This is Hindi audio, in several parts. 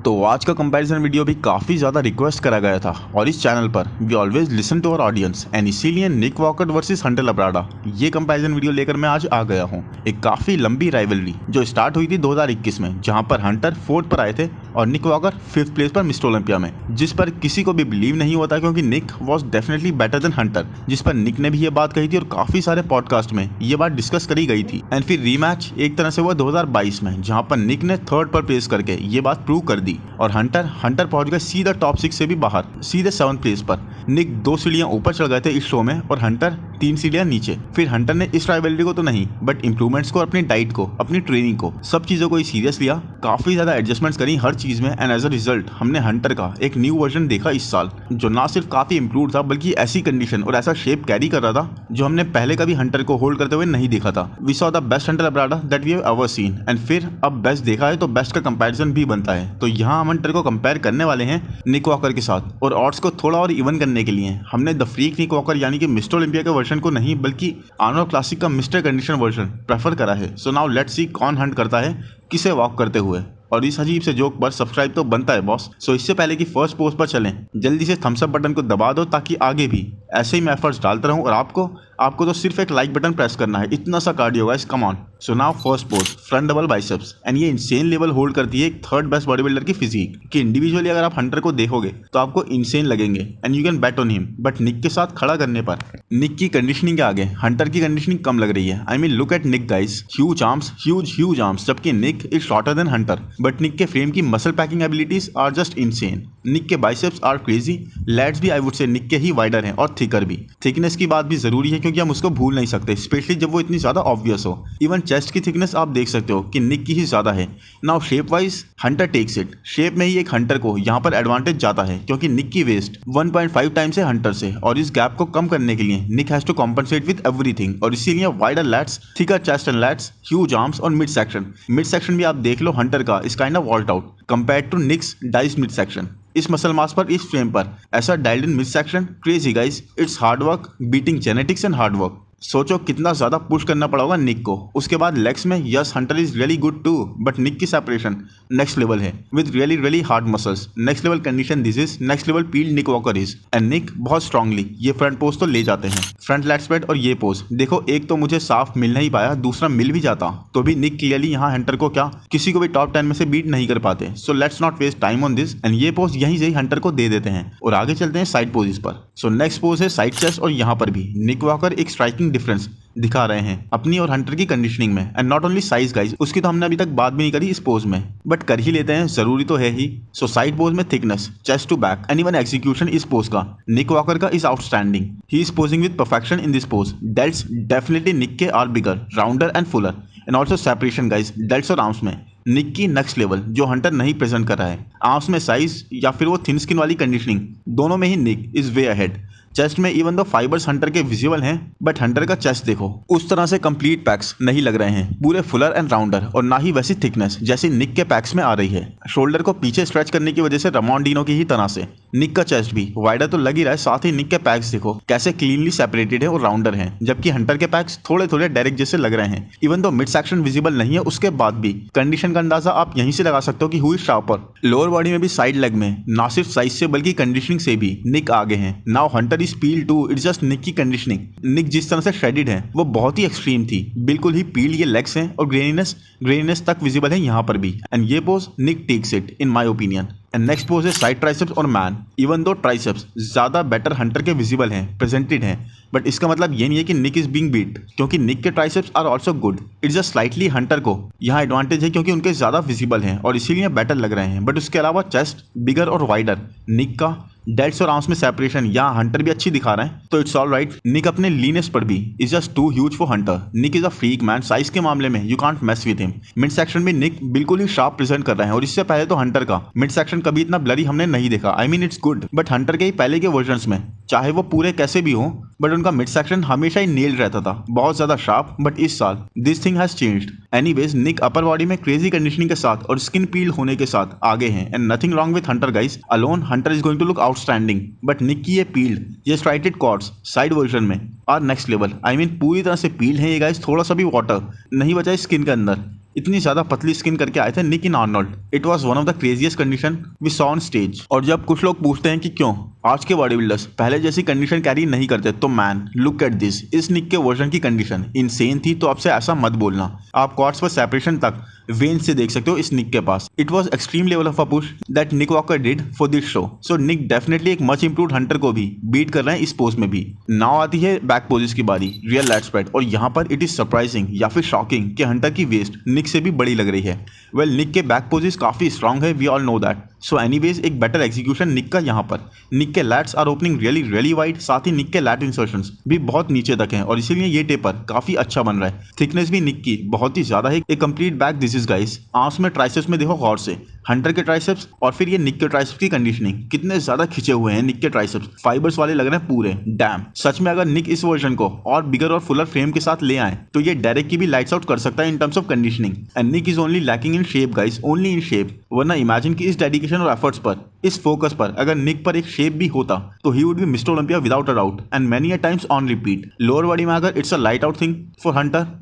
तो आज का कंपैरिजन वीडियो भी काफ़ी ज़्यादा रिक्वेस्ट करा गया था और इस चैनल पर we always listen to our audience and इसीलिए Nick Walker versus Hunter Labrada ये कंपैरिजन वीडियो लेकर मैं आज आ गया हूँ। एक काफ़ी लंबी राइवलरी जो स्टार्ट हुई थी 2021 में, जहाँ पर हंटर 4th पर आए थे और निक वॉकर 5th प्लेस पर मिस्टर ओलंपिया में, जिस पर किसी को भी बिलीव नहीं होता क्योंकि Nick was definitely better than Hunter, जिस पर निक ने भी ये बात कही थी और काफ़ी सारे पॉडकास्ट में ये बात डिस्कस करी गई थी। एंड फिर रीमैच एक तरह से हुआ 2022 में, जहाँ पर निक ने 3rd पर प्लेस करके ये बात प्रूव कर दी और हंटर पहुंच गए सीधा टॉप 6 से भी बाहर, सीधे 7th प्लेस पर। निक 2 सीढ़ियां ऊपर चढ़ गए थे इस शो में और हंटर 3 सीढ़ियां नीचे। फिर हंटर ने इस राइवलरी को तो नहीं बट इंप्रूवमेंट्स को, अपनी डाइट को, अपनी ट्रेनिंग को, सब चीजों को ही सीरियस लिया, काफी ज्यादा एडजस्टमेंट्स करी हर चीज में एंड एज अ रिजल्ट हमने हंटर का एक न्यू वर्जन देखा इस साल, जो ना सिर्फ काफी इंप्रूव था बल्कि ऐसी कंडीशन और ऐसा शेप कैरी कर रहा था जो हमने पहले कभी हंटर को होल्ड करते हुए नहीं देखा था। We saw the best Hunter Labrada that we have ever seen and फिर अब बेस्ट देखा है तो बेस्ट का कंपैरिजन भी बनता है। तो यहाँ हम हंटर को कंपेयर करने वाले हैं निक वॉकर के साथ और ऑड्स को थोड़ा और इवन करने के लिए हमने द फ्रीक निक वॉकर यानी कि मिस्टर ओलंपिया के वर्जन को नहीं बल्कि आर्नोल्ड क्लासिक का मिस्टर कंडीशन वर्जन प्रेफर करा है। सो नाउ लेट्स सी कौन हंट करता है किसे वॉक करते हुए। और इस अजीब से जोक पर सब्सक्राइब तो बनता है बॉस। सो इससे पहले कि फर्स्ट पोस्ट पर चलें, जल्दी से थम्स अप बटन को दबा दो ताकि आगे भी ऐसे ही मैं एफर्ट्स डालता रहूं और आपको तो सिर्फ एक लाइक बटन प्रेस करना है, इतना सा cardio guys, come on. So now first post, front double biceps and ये इंसेन लेवल होल्ड करती है एक 3rd बेस्ट बॉडी बिल्डर की फिजिक कि इंडिविजुअली अगर आप हंटर को देखोगे तो आपको इंसेन लगेंगे and you can bet on him. But Nick के साथ खड़ा करने पर निक की कंडीशनिंग के आगे हंटर की कंडीशनिंग कम लग रही है। I mean look at Nick guys, huge arms, जबकि Nick is shorter than Hunter but Nick के फ्रेम की muscle packing abilities are just insane. Nick के बाइसेप्स आर क्रेजी, लैट्स भी आई वुड से निक के ही वाइडर हैं और थिकर भी। थिकनेस की बात भी जरूरी है क्योंकि हम उसको भूल नहीं सकते, स्पेशली जब वो इतनी ज्यादा ऑब्वियस हो। इवन चेस्ट की थिकनेस आप देख सकते हो कि निक की ही ज्यादा है। Now shape wise Hunter takes it, shape में ही एक हंटर को यहाँ पर एडवांटेज जाता है क्योंकि निक की वेस्ट 1.5 टाइम्स है हंटर से और इस गैप को कम करने के लिए Nick has to compensate with everything और इसीलिए wider lats, thicker chest and lats, huge arms और मिड सेक्शन भी आप देख लो हंटर का इस kind of vault out compared to Nick's dice mid section. इस मसल मास पर, इस फ्रेम पर ऐसा dialed in mid section, crazy guys, it's hard work beating genetics and hard work. सोचो कितना ज्यादा पुश करना पड़ा होगा निक को। उसके बाद लेग्स में yes Hunter is really good too but Nick की सेपरेशन नेक्स्ट लेवल है with really hard muscles, next level condition this is, next level peeled Nick Walker is and Nick बहुत स्ट्रांगली ये फ्रंट पोज तो ले जाते हैं। फ्रंट लैट स्प्रेड और ये पोज देखो, एक तो मुझे साफ मिल नहीं पाया, दूसरा मिल भी जाता तो भी निक क्लियरली यहाँ हंटर को क्या किसी को भी टॉप 10 में से बीट नहीं कर पाते। So let's not waste time on this and ये पोज यहीं से ही हंटर को दे देते हैं और आगे चलते हैं साइड पोजेस पर। सो नेक्स्ट पोज है साइड चेस्ट और यहाँ पर भी निक वॉकर एक स्ट्राइकिंग डिफरेंस दिखा रहे हैं अपनी और हंटर की कंडीशनिंग में and not only size guys, उसकी तो हमने अभी तक बात भी नहीं करी इस पोज में बट कर ही लेते हैं, जरूरी तो है ही। सो साइड पोज में thickness, chest to back and even execution इस पोज का निक वॉकर का is outstanding. He is posing with perfection in this pose. Delts definitely Nick के are bigger, rounder and fuller and also separation guys, delts और आर्म्स में निक की नेक्स्ट लेवल जो हंटर नहीं प्रेजेंट कर रहा है। आर्म्स में साइज या फिर वो थिन स्किन वाली कंडीशनिंग, दोनों में ही निक इज वे अहेड। चेस्ट में इवन दो फाइबर्स हंटर के विजिबल हैं बट हंटर का चेस्ट देखो उस तरह से कंप्लीट पैक्स नहीं लग रहे हैं, पूरे फुलर एंड राउंडर और ना ही वैसी थिकनेस जैसी निक के पैक्स में आ रही है। शोल्डर को पीछे स्ट्रेच करने की वजह से रमोंडिनो की ही तरह से निक का चेस्ट भी वाइडर तो लग ही रहा है, साथ ही निक के पैक्स देखो कैसे क्लीनली सेपरेटेड है और राउंडर हैं, जबकि हंटर के पैक्स थोड़े डायरेक्ट जैसे लग रहे हैं। Even though mid section visible नहीं है उसके बाद भी कंडीशन का अंदाजा आप यहीं से लगा सकते हो कि who is sharper. Lower body में भी साइड लेग में ना सिर्फ साइज से बल्कि कंडीशनिंग से भी निक आगे हैं। Now Hunter is peel too, it's just Nick की कंडीशनिंग। निक जिस तरह से श्रेडिड है वो बहुत ही एक्सट्रीम थी, बिल्कुल ही पील ये लेग्स हैं और ग्रेनीनेस तक विजिबल है यहाँ पर भी एंड ये pose Nick takes it in my opinion. And next pose है साइड ट्राइसेप्स और मैन। इवन दो ट्राइसेप्स ज्यादा बेटर हंटर के विजिबल हैं, प्रेजेंटेड हैं, बट इसका मतलब ये नहीं है कि निक इज बीइंग बीट क्योंकि निक के triceps are also good. It's just slightly Hunter को यहाँ एडवांटेज है क्योंकि उनके ज्यादा विजिबल हैं और इसीलिए बेटर लग रहे हैं, बट उसके अलावा चेस्ट बिगर और वाइडर निक का, डेल्ट्स और आर्म्स में सेपरेशन यहाँ हंटर भी अच्छी दिखा रहे हैं तो इट्स ऑल राइट। निक अपने लीनेस पर भी is just too huge for Hunter. Nick is a freak man, size के मामले में you can't mess with him. Mid section में निक बिल्कुल ही शार्प प्रेजेंट कर रहे हैं और इससे पहले तो हंटर का मिड सेक्शन कभी इतना ब्लरी हमने नहीं देखा। I mean it's good but Hunter के ही पहले के वर्जन्स में चाहे वो पूरे कैसे भी हो बट उनका मिड सेक्शन हमेशा ही नेल रहता था, बहुत ज्यादा शार्प, बट इस साल this thing has changed. Anyways Nick upper body में क्रेजी कंडीशनिंग के साथ और स्किन पील होने के साथ आगे हैं and nothing wrong with Hunter guys, alone Hunter is going to look outstanding but Nick की ये पील्ड, ये स्ट्राइटेड क्वाड्स साइड वर्जन में are next level. I mean पूरी तरह से पील्ड है ये गाइस, थोड़ा सा भी वाटर नहीं बचा स्किन के अंदर। इतनी ज्यादा पतली स्किन करके आए थे Nick in Arnold. It was one of the craziest condition we saw on stage. और जब कुछ लोग पूछते हैं कि क्यों आज के बॉडी बिल्डर्स पहले जैसी कंडीशन कैरी नहीं करते, तो मैन लुक एट दिस। इस निक के वर्जन की कंडीशन इनसेन थी, तो आपसे ऐसा मत बोलना। आप क्वाड्स पर सेपरेशन तक वेन से देख सकते हो इस निक के पास। It was extreme level of a push that Nick Walker did for this show. So Nick definitely एक मच इंप्रूव्ड हंटर को भी बीट कर रहे हैं इस पोज में भी। नाउ आती है बैक पोजेस की बारी, रियल लैट स्प्रेड। और यहाँ पर इट इज सरप्राइजिंग या फिर शॉकिंग कि हंटर की वेस्ट निक से भी बड़ी लग रही है। वेल निक के बैक पोजेस काफी स्ट्रांग है, we all know that. So anyways एक बेटर एग्जीक्यूशन निक का यहाँ पर। निक के lats are opening really wide, साथ ही निक के लैट इंसर्शंस भी बहुत नीचे तक हैं और इसीलिए ये टेपर काफी अच्छा बन रहा है। थिकनेस भी निक की बहुत ही ज्यादा है। एक complete back this is guys. Arms में ट्राइसेप्स में देखो गौर से, हंटर के ट्राइसेप्स और फिर ये निक के ट्राइसेप्स की कंडीशनिंग कितने ज्यादा खिंचे हुए हैं। निक के ट्राइसेप्स फाइबर्स वाले लग रहे हैं पूरे। डैम, सच में अगर निक इस वर्जन को और बिगर और फुलर फ्रेम के साथ ले आए तो ये डायरेक्ट की भी लाइट्स आउट कर सकता है in terms of conditioning. And Nick is only lacking in shape guys, only in shape. वरना इमेजिन कि इस डेडिकेशन और एफर्ट्स पर, इस फोकस पर अगर निक पर एक शेप भी होता तो he would be Mr Olympia without a doubt and many a times on repeat. Lower body में अगर it's a light out thing for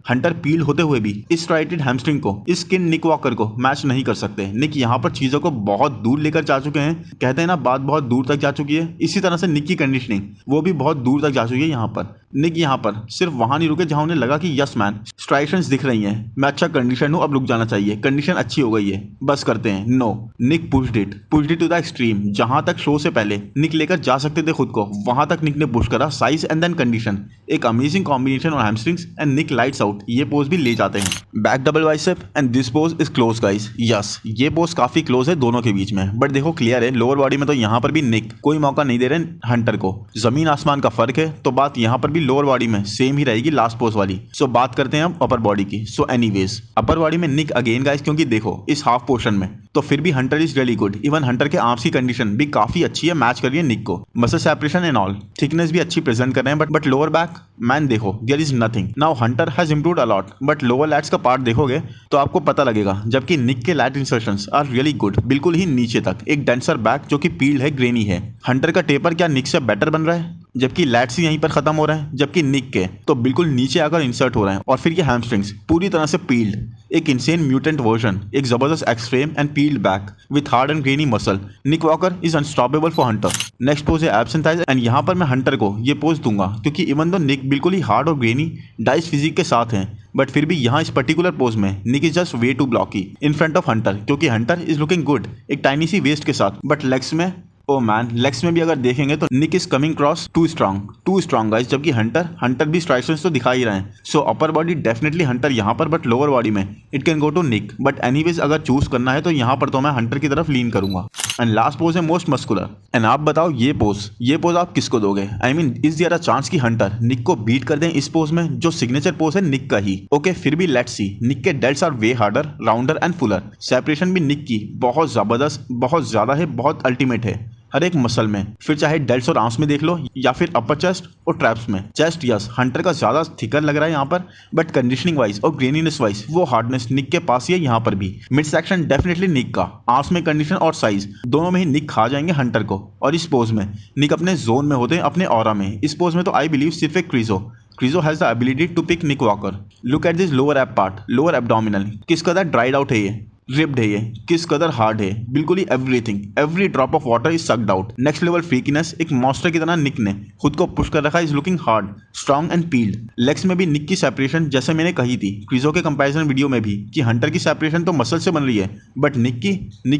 Hunter peel होते हुए भी इस स्ट्राइटेड हैमस्ट्रिंग को, इस स्किन निक वॉकर को मैच नहीं कर सकते। निक यहाँ पर चीजों को बहुत दूर लेकर जा चुके हैं। कहते हैं ना बात बहुत दूर तक जा चुकी है, इसी तरह से निक की कंडीशनिंग वो भी बहुत दूर तक जा चुकी है। यहाँ पर निक यहाँ पर सिर्फ वहां नहीं रुके जहां उन्हें लगा कि यस मैन स्ट्राइशंस दिख रही हैं, मैं अच्छा कंडीशन हूं, अब रुक जाना चाहिए, कंडीशन अच्छी हो गई है, बस करते हैं। No, Nick pushed it to the extreme. जहां तक शो से पहले निक लेकर जा सकते थे खुद को, वहां तक निक ने पुश करा। साइज एंड देन कंडीशन, एक अमेजिंग कॉम्बिनेशन और hamstrings and Nick lights out. ये पोज भी ले जाते हैं। Back double bicep and this pose is close guys. Yes, ये पोज काफी क्लोज है दोनों के बीच में, बट देखो क्लियर है लोअर बॉडी में तो यहाँ पर भी निक कोई मौका नहीं दे रहे हंटर को। जमीन आसमान का फर्क है, तो बात यहाँ पर भी लोअर बॉडी में सेम ही रहेगी लास्ट पोज वाली। सो बात करते हैं अब अपर बॉडी की। सो एनीवेज अपर बॉडी में निक अगेन गाइस, क्योंकि देखो इस हाफ पोर्शन में तो फिर भी Hunter is really good. Even Hunter के आर्म्स की कंडीशन भी काफी अच्छी है, मैच कर रही है निक को। Muscle separation and all, thickness भी अच्छी प्रेजेंट कर रहे हैं, बट लोअर बैक मैन देखो there is nothing. Now Hunter has improved a lot, but lower lats का पार्ट देखोगे तो आपको पता लगेगा। जबकि निक के lat insertions are really good, बिल्कुल ही नीचे तक। एक डेंसर बैक जो कि पील्ड है, ग्रेनी है। हंटर का टेपर क्या निक से बेटर बन रहा है, जबकि लैट्स यहीं पर खत्म हो रहे हैं, जबकि निक के तो बिल्कुल नीचे आकर इंसर्ट हो रहे हैं। और फिर ये हैमस्ट्रिंग्स पूरी तरह से पील्ड, एक इंसेन म्यूटेंट वर्जन, एक जबरदस्त X frame and peeled back with hard and grainy muscle. Nick Walker is unstoppable for Hunter. Next pose है एब्स एंड थाइज, एंड यहाँ पर मैं हंटर को ये पोज दूंगा क्योंकि इवन दो निक बिल्कुल ही हार्ड और ग्रेनी डाइस फिजिक के साथ हैं, बट फिर भी यहाँ इस पर्टिकुलर पोज में Nick is just way too blocky in front of Hunter, क्योंकि हंटर इज लुकिंग गुड एक टाइनी सी वेस्ट के साथ। बट लेग्स में ओ मैन, लेग्स में भी अगर देखेंगे तो Nick is coming cross too strong guys, जबकि हंटर भी स्ट्राइशंस तो दिखा ही रहे हैं। So upper body definitely Hunter यहाँ पर, बट लोअर बॉडी में it can go to Nick. But anyways अगर चूज करना है तो यहाँ पर तो मैं हंटर की तरफ लीन करूंगा। एंड लास्ट पोज है मोस्ट मस्कुलर। एंड आप बताओ ये पोज आप किसको दोगे? I mean is there a chance कि हंटर निक को बीट कर दें इस पोज में, जो सिग्नेचर पोज है निक का ही? ओके फिर भी लेट्स सी। निक के delts are way harder, rounder and fuller. Separation भी निक की बहुत जबरदस्त, बहुत ज्यादा है, बहुत अल्टीमेट है हर एक मसल में। फिर चाहे डेल्ट्स और आर्म्स में देख लो या फिर अपर चेस्ट और ट्रैप्स में। चेस्ट यस हंटर का ज्यादा थिकर लग रहा है यहाँ पर, बट कंडीशनिंग वाइज और ग्रेनीनेस वाइज वो हार्डनेस निक के पास ही है यहाँ पर भी। मिड सेक्शन डेफिनेटली निक का। आर्म्स में कंडीशन और साइज दोनों में ही निक खा जाएंगे हंटर को। और इस पोज में निक अपने जोन में होते हैं, अपने ऑरा में। इस पोज में तो आई बिलीव सिर्फ एक क्रीजो has the ability to pick Nick Walker. Look at this lower ab part, lower abdominal, किस कदर ड्राइड आउट है ये, रिप्ड है ये, किस कदर हार्ड है, बिल्कुल ही everything, every drop of water is sucked out. Next level freakiness, एक मॉन्स्टर की तरह निक ने खुद को पुश कर रखा है। Is looking hard, strong and peeled. Legs में भी निक की सेपरेशन जैसे मैंने कही थी क्रीजो के कंपैरिजन वीडियो में भी कि हंटर की सेपरेशन तो मसल से बन रही है, बट निक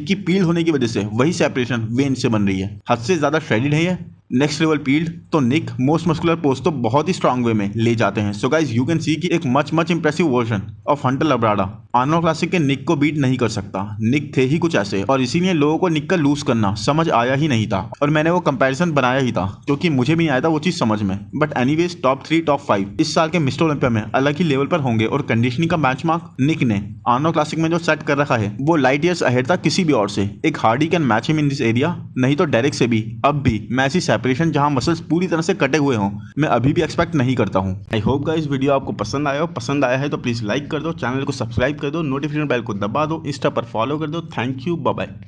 की पील्ड होने की वजह से वही सेपरेशन वेन से बन रही है। हद से ज्यादा श्रेडिड है ये। नेक्स्ट लेवल पील्ड तो निक मोस्ट मस्कुलर पोज तो बहुत ही स्ट्रांग वे में ले जाते हैं। So guys you can see कि एक much impressive version of Hunter Labrada Arnold classic के निक को बीट नहीं कर सकता। निक थे ही कुछ ऐसे, और इसीलिए लोगों को निक का लूज करना समझ आया ही नहीं था। और मैंने वो कंपैरिजन बनाया ही था क्योंकि मुझे भी नहीं आया था वो चीज समझ में। बट एनीवेज टॉप 3 टॉप 5 इस साल के मिस्टर ओलंपिया में अलग ही लेवल पर होंगे, और कंडीशनिंग का बेंचमार्क निक ने आर्नोल्ड क्लासिक में जो सेट कर रखा है वो लाइट ईयर्स अहेड था किसी भी और से। एक Hardy can match him in this area, नहीं तो डायरेक्ट से भी अब भी मैं ऐसी सेपरेशन जहां मसल्स पूरी तरह से कटे हुए हों मैं अभी भी एक्सपेक्ट नहीं करता हूं। आई होप गाइस वीडियो आपको पसंद आया है तो प्लीज लाइक कर दो, चैनल को सब्सक्राइब कर दो, नोटिफिकेशन बेल को दबा दो, इंस्टा पर फॉलो कर दो। Thank you, bye bye.